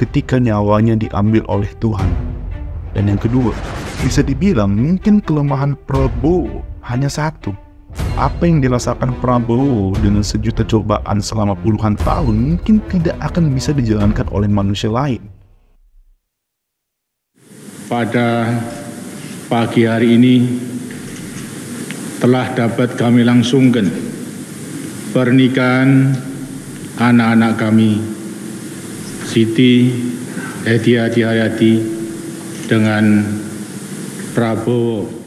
ketika nyawanya diambil oleh Tuhan. Dan yang kedua, bisa dibilang mungkin kelemahan Prabowo hanya satu. Apa yang dirasakan Prabowo dengan sejuta cobaan selama puluhan tahun mungkin tidak akan bisa dijalankan oleh manusia lain. Pada pagi hari ini telah dapat kami langsungkan pernikahan anak-anak kami, Siti Hediati Hayati dengan Prabowo.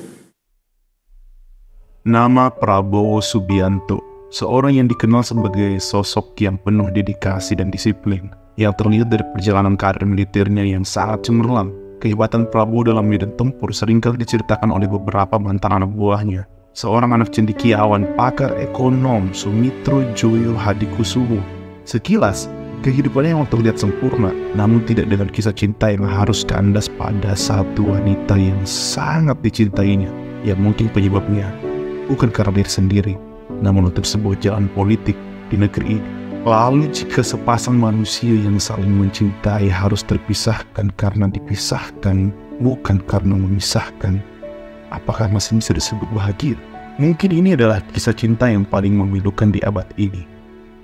Nama Prabowo Subianto, seorang yang dikenal sebagai sosok yang penuh dedikasi dan disiplin, yang terlihat dari perjalanan karir militernya yang sangat cemerlang. Kehebatan Prabowo dalam medan tempur seringkali diceritakan oleh beberapa mantan anak buahnya. Seorang anak cendekiawan, pakar ekonom Sumitro Joyo Hadikusumo. Sekilas, kehidupannya yang terlihat sempurna, namun tidak dengan kisah cinta yang harus kandas pada satu wanita yang sangat dicintainya. Yang mungkin penyebabnya bukan karena diri sendiri, namun untuk sebuah jalan politik di negeri ini. Lalu jika sepasang manusia yang saling mencintai harus terpisahkan karena dipisahkan, bukan karena memisahkan, apakah masih bisa disebut bahagia? Mungkin ini adalah kisah cinta yang paling memilukan di abad ini,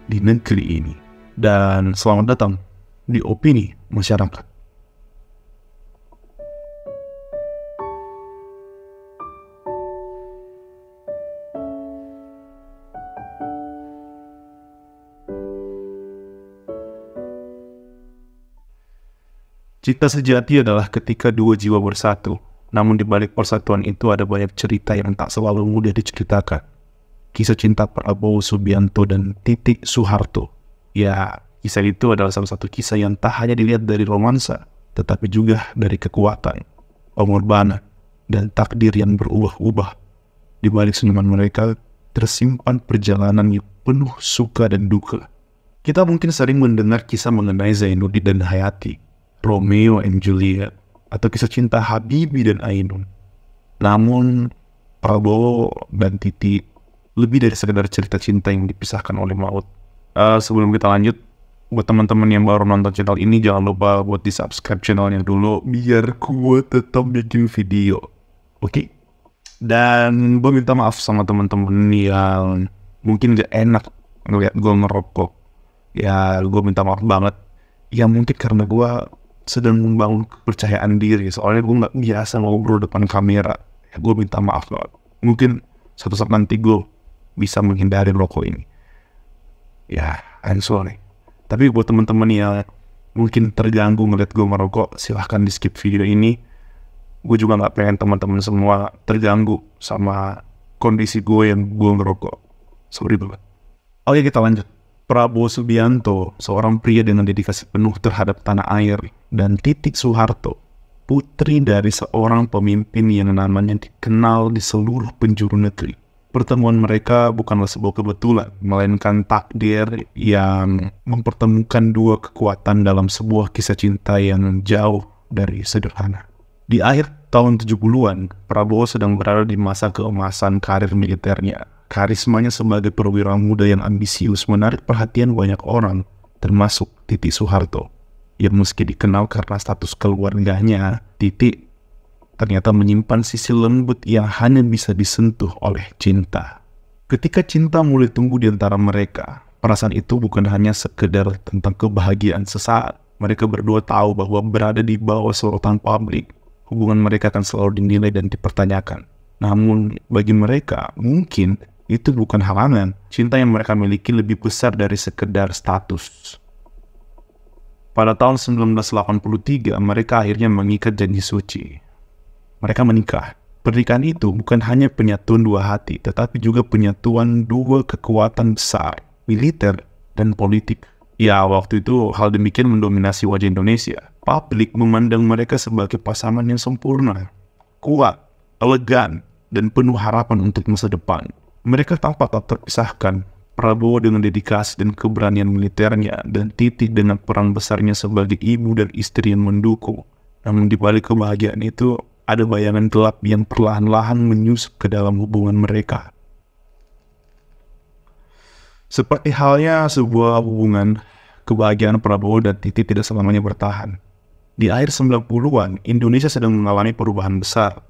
di negeri ini. Dan selamat datang di Opini Masyarakat. Cinta sejati adalah ketika dua jiwa bersatu, namun di balik persatuan itu ada banyak cerita yang tak selalu mudah diceritakan. Kisah cinta Prabowo Subianto dan Titi Soeharto. Ya, kisah itu adalah salah satu kisah yang tak hanya dilihat dari romansa, tetapi juga dari kekuatan, pengorbanan, dan takdir yang berubah-ubah. Di balik senyuman mereka tersimpan perjalanan yang penuh suka dan duka. Kita mungkin sering mendengar kisah mengenai Zainuddin dan Hayati, Romeo and Juliet, atau kisah cinta Habibie dan Ainun. Namun, Prabowo dan Titi lebih dari sekedar cerita cinta yang dipisahkan oleh maut. Sebelum kita lanjut, buat teman-teman yang baru nonton channel ini, jangan lupa buat di-subscribe channelnya dulu, biar gue tetap bikin video. Oke? Dan gue minta maaf sama teman-teman yang mungkin gak enak ngeliat gue ngerokok. Ya, gue minta maaf banget. Ya mungkin karena gue sedang membangun kepercayaan diri, soalnya gue gak biasa ngobrol depan kamera. Ya, gue minta maaf banget. Mungkin suatu saat nanti gue bisa menghindari rokok ini. Ya, I'm sorry. Tapi buat teman-teman yang mungkin terganggu ngeliat gue merokok, silahkan di skip video ini. Gue juga gak pengen teman-teman semua terganggu sama kondisi gue yang gue ngerokok. Sorry banget. Oke, kita lanjut. Prabowo Subianto, seorang pria dengan dedikasi penuh terhadap tanah air, dan Titi Soeharto, putri dari seorang pemimpin yang namanya dikenal di seluruh penjuru negeri. Pertemuan mereka bukanlah sebuah kebetulan, melainkan takdir yang mempertemukan dua kekuatan dalam sebuah kisah cinta yang jauh dari sederhana. Di akhir tahun 70-an, Prabowo sedang berada di masa keemasan karir militernya. Karismanya sebagai perwira muda yang ambisius menarik perhatian banyak orang, termasuk Titi Soeharto. Yang meski dikenal karena status keluarganya, Titi ternyata menyimpan sisi lembut yang hanya bisa disentuh oleh cinta. Ketika cinta mulai tumbuh di antara mereka, perasaan itu bukan hanya sekedar tentang kebahagiaan sesaat. Mereka berdua tahu bahwa berada di bawah sorotan publik, hubungan mereka akan selalu dinilai dan dipertanyakan. Namun bagi mereka, mungkin itu bukan halangan. Cinta yang mereka miliki lebih besar dari sekedar status. Pada tahun 1983, mereka akhirnya mengikat janji suci. Mereka menikah. Pernikahan itu bukan hanya penyatuan dua hati, tetapi juga penyatuan dua kekuatan besar, militer dan politik. Ya, waktu itu hal demikian mendominasi wajah Indonesia. Publik memandang mereka sebagai pasangan yang sempurna, kuat, elegan, dan penuh harapan untuk masa depan. Mereka tampak tak terpisahkan, Prabowo dengan dedikasi dan keberanian militernya, dan Titi dengan peran besarnya sebagai ibu dan istri yang mendukung. Namun di balik kebahagiaan itu, ada bayangan gelap yang perlahan-lahan menyusup ke dalam hubungan mereka. Seperti halnya sebuah hubungan, kebahagiaan Prabowo dan Titi tidak selamanya bertahan. Di akhir 90-an, Indonesia sedang mengalami perubahan besar.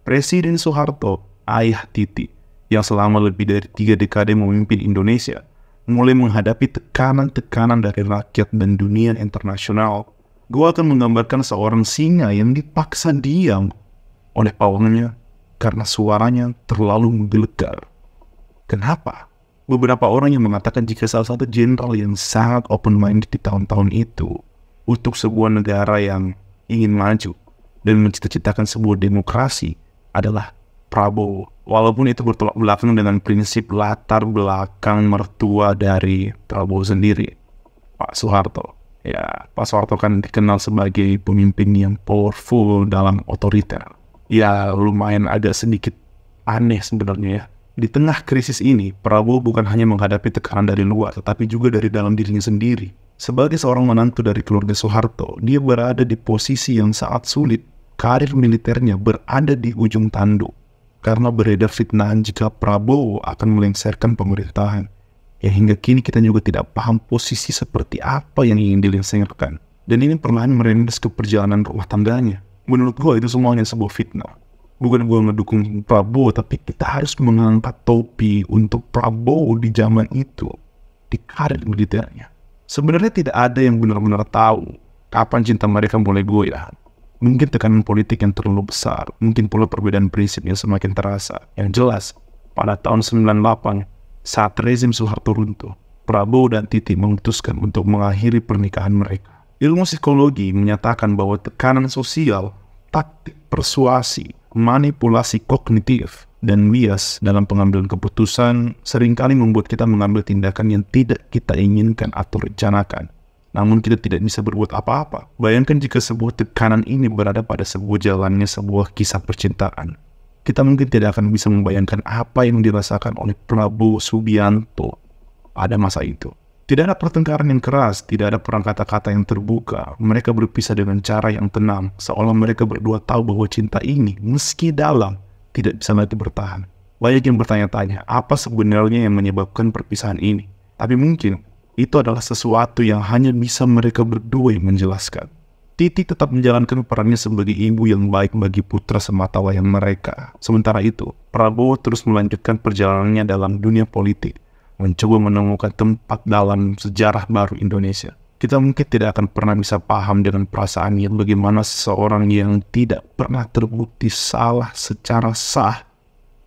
Presiden Soeharto, ayah Titi, yang selama lebih dari 3 dekade memimpin Indonesia, mulai menghadapi tekanan-tekanan dari rakyat dan dunia internasional. Gue akan menggambarkan seorang singa yang dipaksa diam oleh pawangnya karena suaranya terlalu menggelegar. Kenapa? Beberapa orang yang mengatakan jika salah satu jenderal yang sangat open-minded di tahun-tahun itu untuk sebuah negara yang ingin maju dan mencita-citakan sebuah demokrasi adalah Prabowo. Walaupun itu bertolak belakang dengan prinsip latar belakang mertua dari Prabowo sendiri, Pak Soeharto. Ya, Pak Soeharto kan dikenal sebagai pemimpin yang powerful dalam otoriter. Ya, lumayan agak sedikit aneh sebenarnya ya. Di tengah krisis ini, Prabowo bukan hanya menghadapi tekanan dari luar, tetapi juga dari dalam dirinya sendiri. Sebagai seorang menantu dari keluarga Soeharto, dia berada di posisi yang sangat sulit. Karir militernya berada di ujung tanduk, karena beredar fitnah jika Prabowo akan melengsarkan pemerintahan. Yang hingga kini kita juga tidak paham posisi seperti apa yang ingin dilengsarkan. Dan ini perlahan merendas ke perjalanan rumah tangganya. Menurut gue itu semuanya sebuah fitnah. Bukan gue ngedukung Prabowo, tapi kita harus mengangkat topi untuk Prabowo di zaman itu, di karir militernya. Sebenarnya tidak ada yang benar-benar tahu kapan cinta mereka mulai goyah. Mungkin tekanan politik yang terlalu besar, mungkin pula perbedaan prinsip yang semakin terasa. Yang jelas, pada tahun 98, saat rezim Soeharto runtuh, Prabowo dan Titi memutuskan untuk mengakhiri pernikahan mereka. Ilmu psikologi menyatakan bahwa tekanan sosial, taktik persuasi, manipulasi kognitif, dan bias dalam pengambilan keputusan seringkali membuat kita mengambil tindakan yang tidak kita inginkan atau rencanakan. Namun kita tidak bisa berbuat apa-apa. Bayangkan jika sebuah tekanan ini berada pada sebuah jalannya sebuah kisah percintaan. Kita mungkin tidak akan bisa membayangkan apa yang dirasakan oleh Prabowo Subianto pada masa itu. Tidak ada pertengkaran yang keras, tidak ada perang kata-kata yang terbuka. Mereka berpisah dengan cara yang tenang, seolah mereka berdua tahu bahwa cinta ini, meski dalam, tidak bisa lagi bertahan. Banyak yang bertanya-tanya, apa sebenarnya yang menyebabkan perpisahan ini? Tapi mungkin, itu adalah sesuatu yang hanya bisa mereka berdua yang menjelaskan. Titi tetap menjalankan perannya sebagai ibu yang baik bagi putra sematawayang mereka. Sementara itu, Prabowo terus melanjutkan perjalanannya dalam dunia politik, mencoba menemukan tempat dalam sejarah baru Indonesia. Kita mungkin tidak akan pernah bisa paham dengan perasaannya bagaimana seseorang yang tidak pernah terbukti salah secara sah,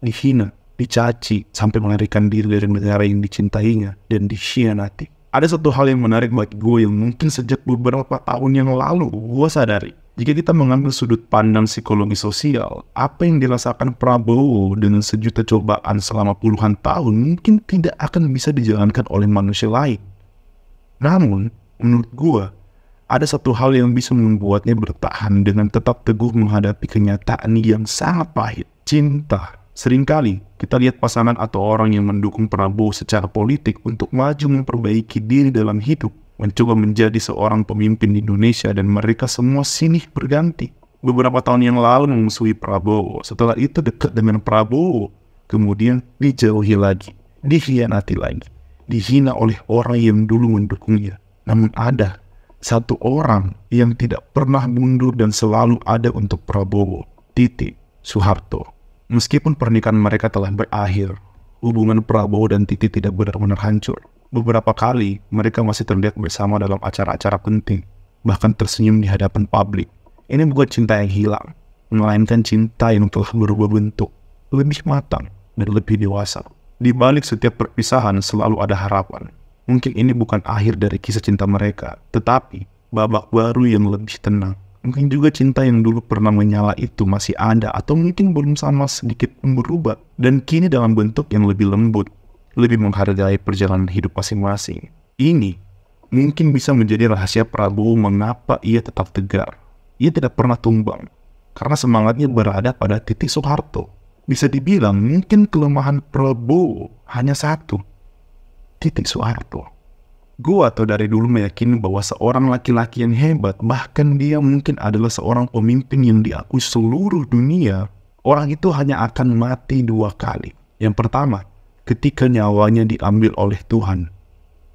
dihina, dicaci, sampai melarikan diri dari negara yang dicintainya dan dikhianati. Ada satu hal yang menarik bagi gue yang mungkin sejak beberapa tahun yang lalu gue sadari. Jika kita mengambil sudut pandang psikologi sosial, apa yang dirasakan Prabowo dengan sejuta cobaan selama puluhan tahun mungkin tidak akan bisa dijalankan oleh manusia lain. Namun, menurut gue, ada satu hal yang bisa membuatnya bertahan dengan tetap teguh menghadapi kenyataan yang sangat pahit. Cinta. Seringkali kita lihat pasangan atau orang yang mendukung Prabowo secara politik untuk maju memperbaiki diri dalam hidup, mencoba menjadi seorang pemimpin Indonesia, dan mereka semua silih berganti. Beberapa tahun yang lalu memusuhi Prabowo, setelah itu dekat dengan Prabowo, kemudian dijauhi lagi, dikhianati lagi, dihina oleh orang yang dulu mendukungnya. Namun ada satu orang yang tidak pernah mundur dan selalu ada untuk Prabowo, Titi Soeharto. Meskipun pernikahan mereka telah berakhir, hubungan Prabowo dan Titi tidak benar-benar hancur. Beberapa kali mereka masih terlihat bersama dalam acara-acara penting, bahkan tersenyum di hadapan publik. Ini bukan cinta yang hilang, melainkan cinta yang telah berubah bentuk, lebih matang dan lebih dewasa. Di balik setiap perpisahan selalu ada harapan. Mungkin ini bukan akhir dari kisah cinta mereka, tetapi babak baru yang lebih tenang. Mungkin juga cinta yang dulu pernah menyala itu masih ada, atau mungkin belum sama sedikit berubah, dan kini dalam bentuk yang lebih lembut, lebih menghargai perjalanan hidup masing-masing. Ini mungkin bisa menjadi rahasia Prabowo mengapa ia tetap tegar. Ia tidak pernah tumbang, karena semangatnya berada pada Titi Soeharto. Bisa dibilang mungkin kelemahan Prabowo hanya satu, Titi Soeharto. Gua atau dari dulu meyakini bahwa seorang laki-laki yang hebat, bahkan dia mungkin adalah seorang pemimpin yang diakui seluruh dunia, orang itu hanya akan mati 2 kali. Yang pertama, ketika nyawanya diambil oleh Tuhan.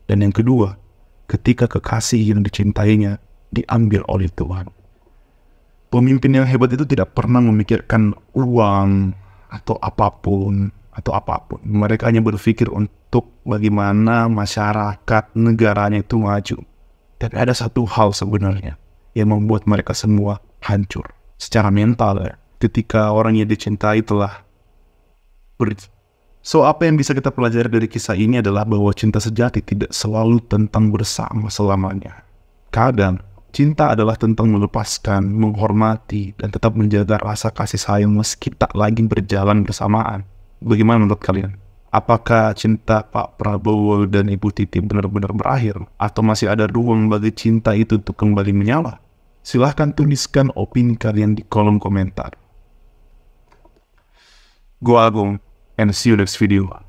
Dan yang kedua, ketika kekasih yang dicintainya diambil oleh Tuhan. Pemimpin yang hebat itu tidak pernah memikirkan uang atau apapun. Mereka hanya berpikir untuk bagaimana masyarakat negaranya itu maju. Tapi ada satu hal sebenarnya yang membuat mereka semua hancur secara mental ya. Ketika orang yang dicintai telah pergi. So, apa yang bisa kita pelajari dari kisah ini adalah bahwa cinta sejati tidak selalu tentang bersama selamanya. Kadang, cinta adalah tentang melepaskan, menghormati, dan tetap menjaga rasa kasih sayang meski tak lagi berjalan bersamaan. Bagaimana menurut kalian? Apakah cinta Pak Prabowo dan Ibu Titi benar-benar berakhir? Atau masih ada ruang bagi cinta itu untuk kembali menyala? Silahkan tuliskan opini kalian di kolom komentar. Gua Agung, and see you next video.